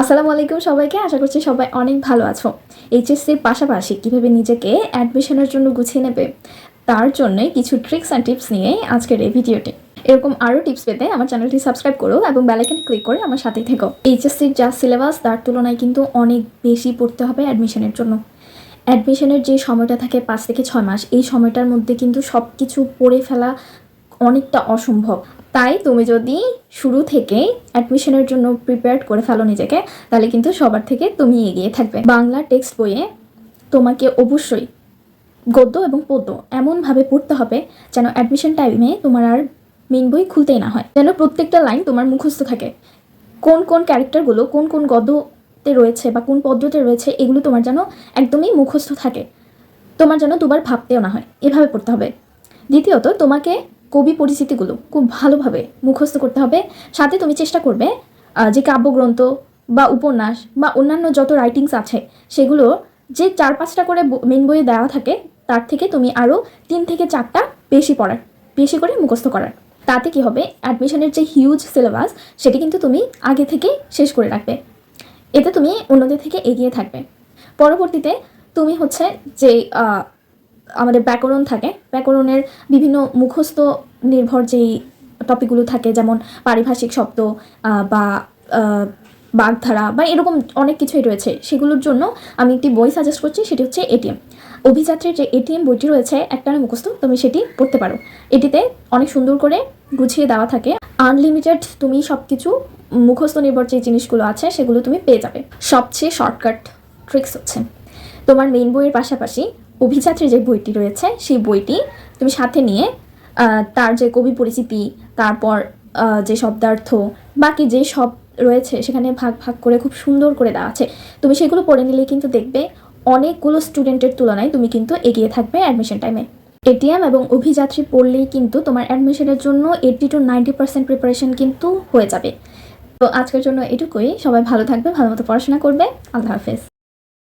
আসসালামু আলাইকুম সবাইকে। আশা করছি সবাই অনেক ভালো আছো। এইচএসসির পাশাপাশি কীভাবে নিজেকে অ্যাডমিশনের জন্য গুছিয়ে নেবে তার জন্য কিছু ট্রিক্স অ্যান্ড টিপস নিয়ে আজকের এই ভিডিওটি। এরকম আরও টিপস পেতে আমার চ্যানেলটি সাবস্ক্রাইব করো এবং বেল আইকনে ক্লিক করে আমার সাথেই থেকো। এইচএসসির যা সিলেবাস তার তুলনায় কিন্তু অনেক বেশি পড়তে হবে অ্যাডমিশনের জন্য। অ্যাডমিশনের যে সময়টা থাকে 5 থেকে 6 মাস, এই সময়টার মধ্যে কিন্তু সব কিছু পড়ে ফেলা অনেকটা অসম্ভব। তাই তুমি যদি শুরু থেকে অ্যাডমিশনের জন্য প্রিপেয়ার করে ফেলো নিজেকে, তাহলে কিন্তু সবার থেকে তুমি এগিয়ে থাকবে। বাংলা টেক্সট বইয়ে তোমাকে অবশ্যই গদ্য এবং পদ্য এমনভাবে পড়তে হবে যেন অ্যাডমিশন টাইমে তোমার আর মেইন বই খুলতেই না হয়, যেন প্রত্যেকটা লাইন তোমার মুখস্থ থাকে। কোন কোন ক্যারেক্টারগুলো কোন কোন গদ্যতে রয়েছে বা কোন পদ্যতে রয়েছে এগুলো তোমার যেন একদমই মুখস্থ থাকে, তোমার যেন দুবার ভাবতেও না হয়, এভাবে পড়তে হবে। দ্বিতীয়ত, তোমাকে কবি পরিচিতিগুলো খুব ভালোভাবে মুখস্থ করতে হবে। সাথে তুমি চেষ্টা করবে যে কাব্যগ্রন্থ বা উপন্যাস বা অন্যান্য যত রাইটিংস আছে সেগুলো যে 4-5টা করে মেন বইয়ে দেওয়া থাকে তার থেকে তুমি আরও 3 থেকে 4টা বেশি করে মুখস্থ করার। তাতে কি হবে, অ্যাডমিশনের যে হিউজ সিলেবাস সেটি কিন্তু তুমি আগে থেকে শেষ করে রাখবে। এতে তুমি অন্যদের থেকে এগিয়ে থাকবে। পরবর্তীতে তুমি হচ্ছে যে আমাদের ব্যাকরণ থাকে, ব্যাকরণের বিভিন্ন মুখস্থ নির্ভর যেই টপিকগুলো থাকে, যেমন পারিভাষিক শব্দ বা বাগধারা বা এরকম অনেক কিছুই রয়েছে, সেগুলোর জন্য আমি একটি বই সাজেস্ট করছি, সেটি হচ্ছে এটিএম। অভিযাত্রীর যে এটিএম বইটি রয়েছে একটানা মুখস্থ, তুমি সেটি পড়তে পারো। এটিতে অনেক সুন্দর করে গুছিয়ে দেওয়া থাকে, আনলিমিটেড তুমি সব কিছু মুখস্থ নির্ভর যে জিনিসগুলো আছে সেগুলো তুমি পেয়ে যাবে। সবচেয়ে শর্টকাট ট্রিক্স হচ্ছে তোমার মেইন বইয়ের পাশাপাশি অভিযাত্রী যে বইটি রয়েছে সেই বইটি তুমি সাথে নিয়ে তার যে কবি পরিচিতি, তারপর যে শব্দার্থ, বাকি যে সব রয়েছে সেখানে ভাগ ভাগ করে খুব সুন্দর করে দেওয়া আছে, তুমি সেগুলো পড়ে নিলে কিন্তু দেখবে অনেকগুলো স্টুডেন্টের তুলনায় তুমি কিন্তু এগিয়ে থাকবে অ্যাডমিশন টাইমে। এটিএম এবং অভিযাত্রী পড়লেই কিন্তু তোমার অ্যাডমিশনের জন্য 80 to 90% প্রিপারেশন কিন্তু হয়ে যাবে। তো আজকের জন্য এটুকুই। সবাই ভালো থাকবে, ভালো মতো পড়াশোনা করবে। আল্লাহ হাফেজ।